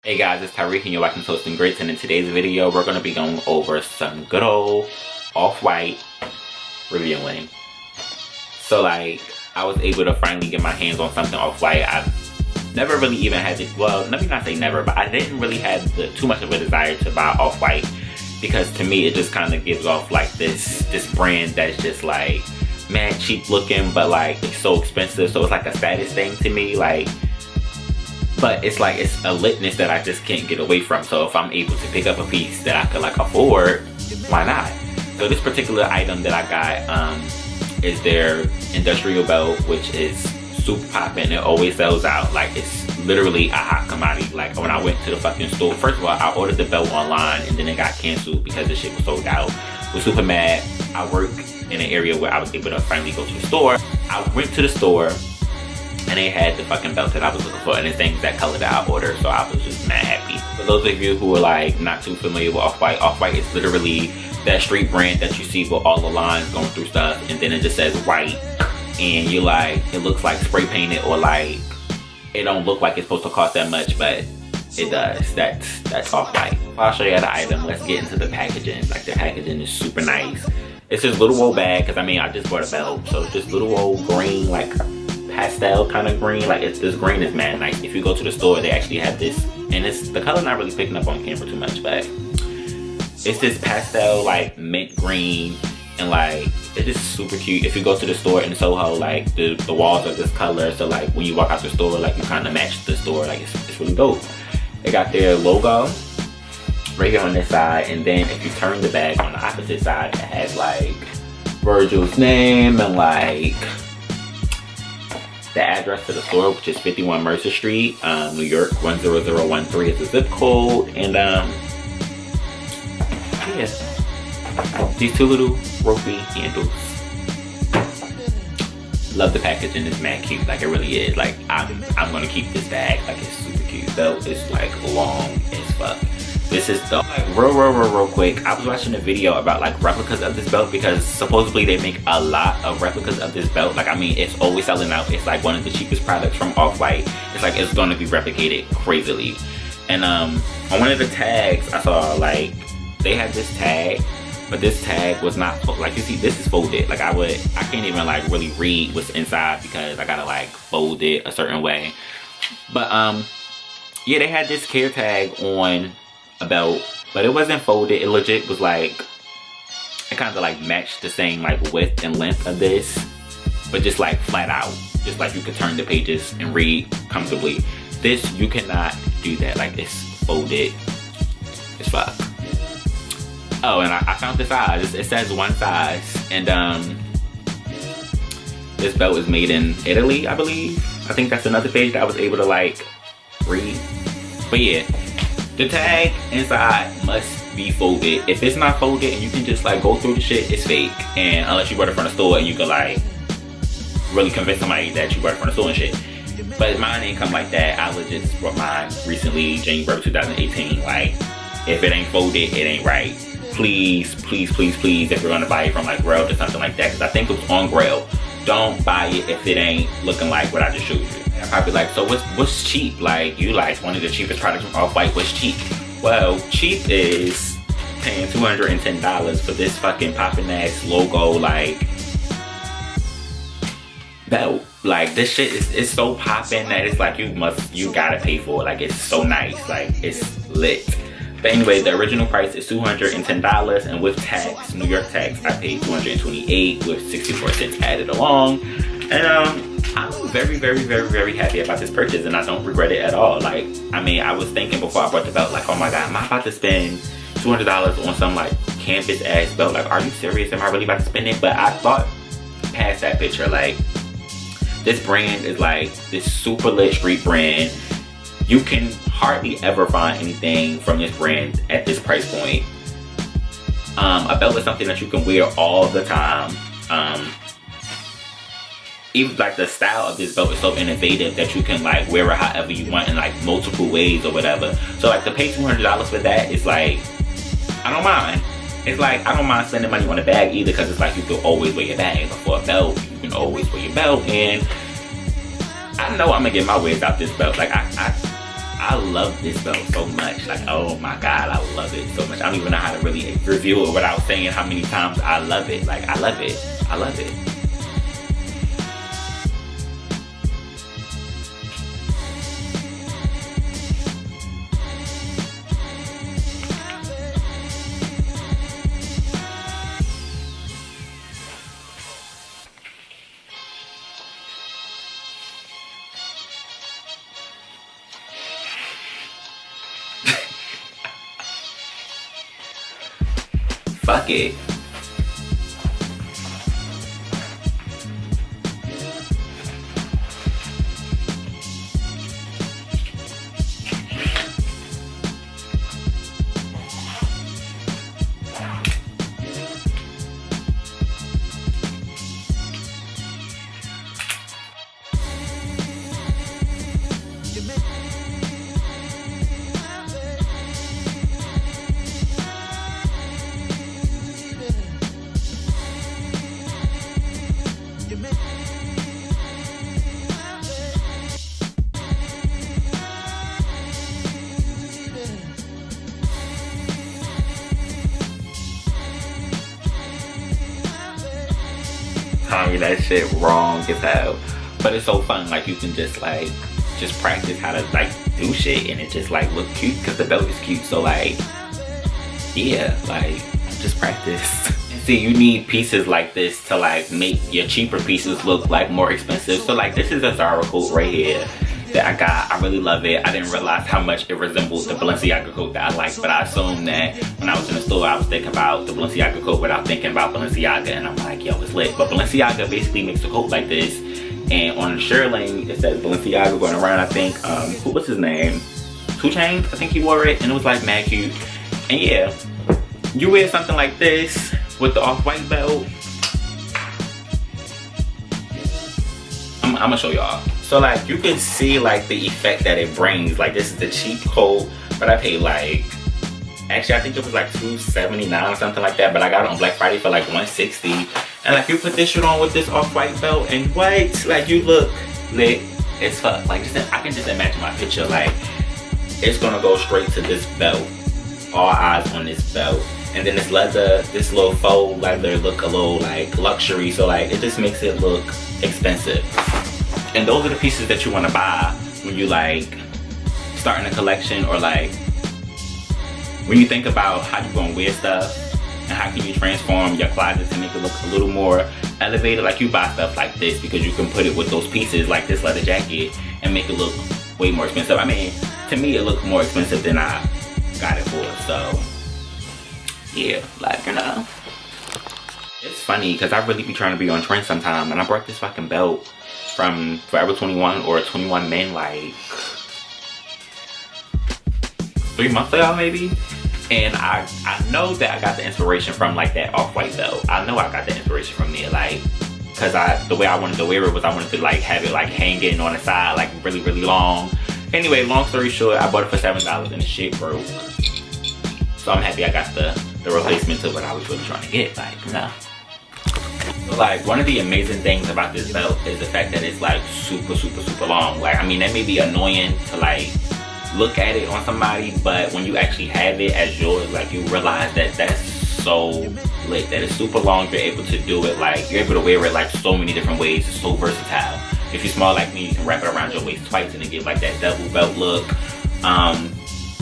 Hey guys, it's Tyreek and you're watching Toasting Grits, and in today's video we're going to be going over some good old Off-White reviewing. So like, I was able to finally get my hands on something Off-White. I've never really even had it, well, let me not say never, but I didn't really have too much of a desire to buy Off-White, because to me it just kind of gives off like this brand that's just like mad cheap looking, but like it's so expensive, so it's like a status thing to me. Like, but it's like, it's a litness that I just can't get away from. So if I'm able to pick up a piece that I could like afford, why not? So this particular item that I got is their Industrail belt, which is super poppin'. It always sells out. Like, it's literally a hot commodity. Like, when I went to the fucking store, first of all, I ordered the belt online and then it got canceled because the shit was sold out. I was super mad. I work in an area where I was able to finally go to the store. I went to the store and they had the fucking belt that I was looking for, and it's the exact color that I ordered, so I was just mad happy. For those of you who are like not too familiar with Off-White, Off-White is literally that street brand that you see with all the lines going through stuff, and then it just says white, and you're like, it looks like spray painted, or like it don't look like it's supposed to cost that much, but it does. That's Off-White. I'll show you the item. Let's get into the packaging. Like, the packaging is super nice. It's this little old bag, because I mean I just bought a belt, so it's this little old green, like pastel kind of green. Like, this green is mad nice. If you go to the store, they actually have this, and it's the color not really picking up on camera too much, but it's this pastel like mint green, and like it's just super cute. If you go to the store in Soho, like the walls are this color, so like when you walk out the store, like you kind of match the store. Like, it's really dope. They got their logo right here on this side, and then if you turn the bag on the opposite side, it has like Virgil's name and like the address to the store, which is 51 Mercer Street, New York 10013 is the zip code. And yeah, these two little ropey handles. Love the packaging. It's mad cute. Like, it really is. Like, I'm gonna keep this bag. Like, it's super cute. Belt is like long as fuck. This is the, like, real quick, I was watching a video about like replicas of this belt, because supposedly they make a lot of replicas of this belt. Like, I mean, it's always selling out. It's like one of the cheapest products from Off-White. It's like, it's going to be replicated crazily. And on one of the tags I saw, like, they had this tag, but this tag was not, like, you see, this is folded. Like, I can't even like really read what's inside because I gotta like fold it a certain way. But yeah, they had this care tag on a belt, but it wasn't folded. It legit was like, it kind of like matched the same like width and length of this, but just like flat out, just like you could turn the pages and read comfortably. This, you cannot do that. Like, it's folded as fuck. Oh, and I found the size. It says one size, and this belt is made in Italy, I believe. I think that's another page that I was able to like read. But yeah, the tag inside must be folded. If it's not folded and you can just like go through the shit, it's fake. And unless you bought it from the store and you can like really convince somebody that you bought it from the store and shit. But mine ain't come like that. I legit just bought mine recently, January 2018. Like, if it ain't folded, it ain't right. Please, please, please, please, if you're gonna buy it from like Grail or something like that, because I think it was on Grail, don't buy it if it ain't looking like what I just showed you. I'm probably like, so what's cheap? Like, you like one of the cheapest products from Off-White, what's cheap? Well, cheap is paying $210 for this fucking poppin' ass logo like belt. Like, this shit is so poppin' that it's like you gotta pay for it. Like, it's so nice. Like, it's lit. But anyway, the original price is $210, and with tax, New York tax, I paid $228 with 64 cents added along. And I'm very happy about this purchase, and I don't regret it at all. Like, I mean, I was thinking before I bought the belt, like, oh my god, am I about to spend $200 on some like canvas ass belt? Like, are you serious? Am I really about to spend it? But I thought past that picture. Like, this brand is like this super lit street brand. You can hardly ever find anything from this brand at this price point. A belt is something that you can wear all the time. Even like the style of this belt is so innovative that you can like wear it however you want in like multiple ways or whatever. So like, to pay $200 for that is like, I don't mind. It's like, I don't mind spending money on a bag either, because it's like you can always wear your bag. But for a belt, you can always wear your belt, and I know I'm gonna get my ways out this belt. Like, I I love this belt so much. Like, oh my God, I love it so much. I don't even know how to really review it without saying how many times I love it. Like, I love it. I love it. Fuck it. That shit wrong as hell, but it's so fun. Like, you can just practice how to like do shit, and it just like look cute because the belt is cute. So like, yeah, like just practice. And see, you need pieces like this to like make your cheaper pieces look like more expensive. So like, this is a Zara coat right here that I got. I really love it. I didn't realize how much it resembles the Balenciaga coat that I like, but I assumed that when I was in the store I was thinking about the Balenciaga coat without thinking about Balenciaga, and I'm like, yo, it's lit. But Balenciaga basically makes a coat like this, and on the shirtling it says Balenciaga going around. I think what's his name, 2 Chainz, I think he wore it, and it was like mad cute. And yeah, you wear something like this with the off-white belt. I'm gonna show y'all. So like, you can see like the effect that it brings. Like, this is the cheap coat, but I paid like, actually I think it was like $279 or something like that, but I got it on Black Friday for like $160. And like, you put this shit on with this off-white belt and what? Like, you look lit as fuck. Like, I can just imagine my picture. Like, it's gonna go straight to this belt. All eyes on this belt. And then this leather, this little faux leather look a little like luxury. So like, it just makes it look expensive. And those are the pieces that you want to buy when you like starting a collection, or like when you think about how you're gonna wear stuff and how can you transform your closet to make it look a little more elevated. Like, you buy stuff like this because you can put it with those pieces like this leather jacket and make it look way more expensive. I mean, to me it looked more expensive than I got it for. So yeah, like, you know, it's funny because I really be trying to be on trend sometime, and I brought this fucking belt from Forever 21 or 21 Men like 3 months ago maybe. And I know that I got the inspiration from like that off-white belt. I know I got the inspiration from there, like, because the way I wanted to wear it was I wanted to like have it like hanging on the side, like really, really long. Anyway, long story short, I bought it for $7 and the shit broke. So I'm happy I got the replacement to what I was really trying to get, like, you know. So like, one of the amazing things about this belt is the fact that it's like super, super, super long. Like, I mean, that may be annoying to like look at it on somebody, but when you actually have it as yours, like, you realize that that's so lit, that it's super long. You're able to do it, like, you're able to wear it like so many different ways. It's so versatile. If you're small like me, you can wrap it around your waist twice and it gives like that double belt look.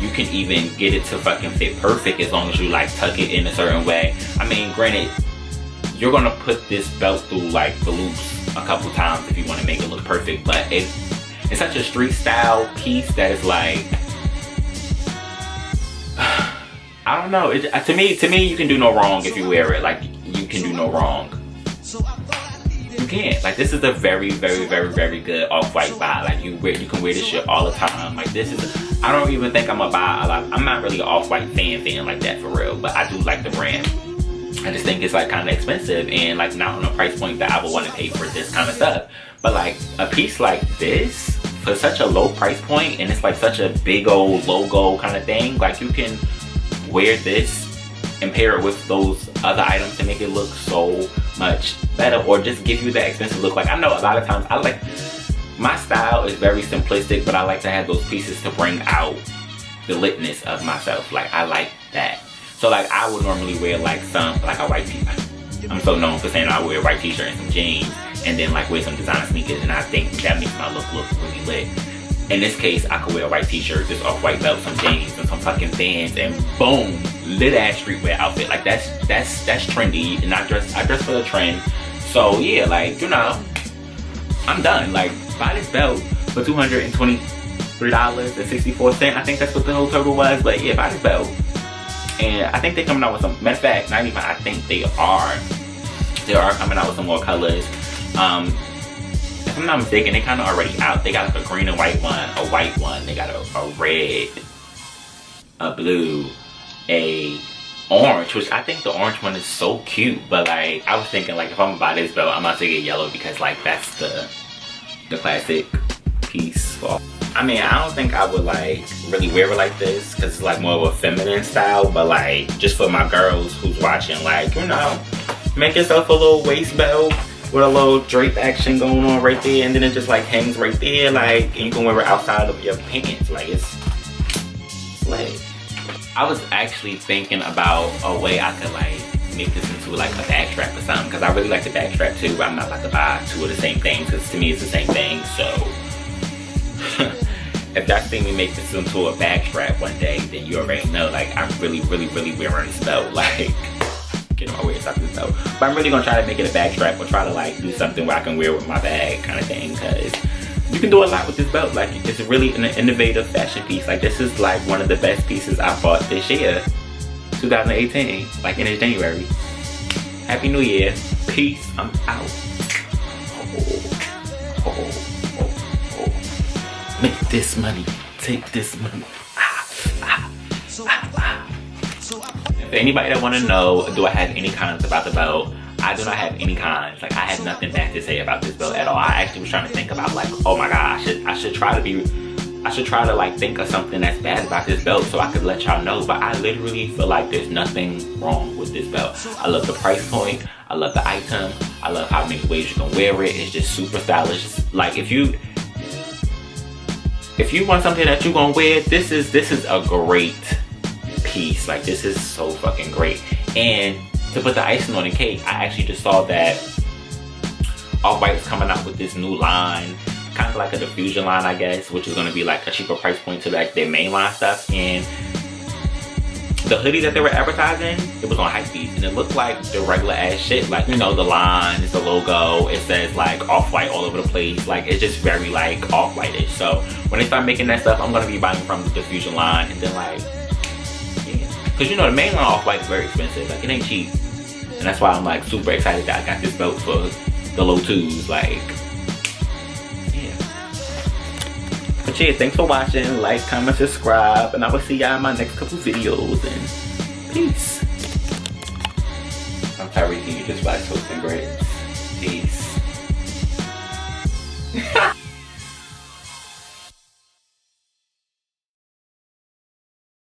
You can even get it to fucking fit perfect as long as you like tuck it in a certain way. I mean, granted, you're gonna put this belt through like the loops a couple times if you want to make it look perfect, but it's such a street style piece that it's like, I don't know. To me, you can do no wrong if you wear it. Like, you can do no wrong. You can't. Like, this is a very, very, very, very good off-white buy. Like, you can wear this shit all the time. Like, this is, I don't even think I'm gonna buy a lot. I'm not really an off-white fan like that for real, but I do like the brand. I just think it's like kind of expensive and like not on a price point that I would want to pay for this kind of stuff. But like, a piece like this for such a low price point, and it's like such a big old logo kind of thing, like, you can wear this and pair it with those other items to make it look so much better, or just give you that expensive look. Like, I know a lot of times my style is very simplistic, but I like to have those pieces to bring out the litness of myself. Like, I like that. So like, I would normally wear like a white t-shirt. I'm so known for saying I wear a white t-shirt and some jeans, and then like wear some designer sneakers, and I think that makes my look really lit. In this case, I could wear a white t-shirt, just off-white belt, some jeans, and some fucking Vans, and boom, lit-ass streetwear outfit. Like, that's trendy, and I dress for the trend. So yeah, like, you know, I'm done. Like, buy this belt for $223.64. I think that's what the whole total was. But yeah, buy this belt. And I think they're coming out with some, matter of fact, not even I think they are coming out with some more colors. If I'm not mistaken, they kind of already out. They got like a green and white one, a white one, they got a red, a blue, a orange, which I think the orange one is so cute. But like, I was thinking like, if I'm gonna buy this belt, I'm about to get yellow, because like that's the classic piece for. I mean, I don't think I would like really wear it like this, because it's like more of a feminine style. But like, just for my girls who's watching, like, you know, make yourself a little waist belt with a little drape action going on right there, and then it just like hangs right there, like, and you can wear it outside of your pants. Like, it's lit. I was actually thinking about a way I could like make this into like a back strap or something, because I really like the back strap too, but I'm not about to buy two of the same things, because to me it's the same thing. So if y'all see me make this into a back strap one day, then you already know, like, I'm really wearing this belt. Like, get my way inside this belt. But I'm really gonna try to make it a bag strap, or try to like do something where I can wear with my bag kind of thing, because you can do a lot with this belt. Like, it's really an innovative fashion piece. Like, this is like one of the best pieces I bought this year, 2018, like in January. Happy New Year. Peace. I'm out. Make this money. Take this money. For anybody that want to know, do I have any cons about the belt? I do not have any cons. Like, I have nothing bad to say about this belt at all. I actually was trying to think about like, oh my god, I should try to like think of something that's bad about this belt so I could let y'all know. But I literally feel like there's nothing wrong with this belt. I love the price point. I love the item. I love how many ways you can wear it. It's just super stylish. Like, if you want something that you're gonna wear, this is a great piece. Like, this is so fucking great. And to put the icing on the cake, I actually just saw that Off-White is coming out with this new line, kind of like a diffusion line, I guess, which is going to be like a cheaper price point to like their mainline stuff. And the hoodie that they were advertising, it was on Hypebeast, and it looked like the regular ass shit. Like, you know, the line, it's the logo, it says like Off-White all over the place. Like, it's just very like Off-White-ish. So when they start making that stuff, I'm going to be buying from the diffusion line. And then like, yeah, because you know the mainline Off-White is very expensive. Like, it ain't cheap. And that's why I'm like super excited that I got this belt for the low twos. Like, yeah. But yeah, thanks for watching. Like, comment, subscribe, and I will see y'all in my next couple videos. And peace. I'm Tyreek, and you just watched Toast and Grits.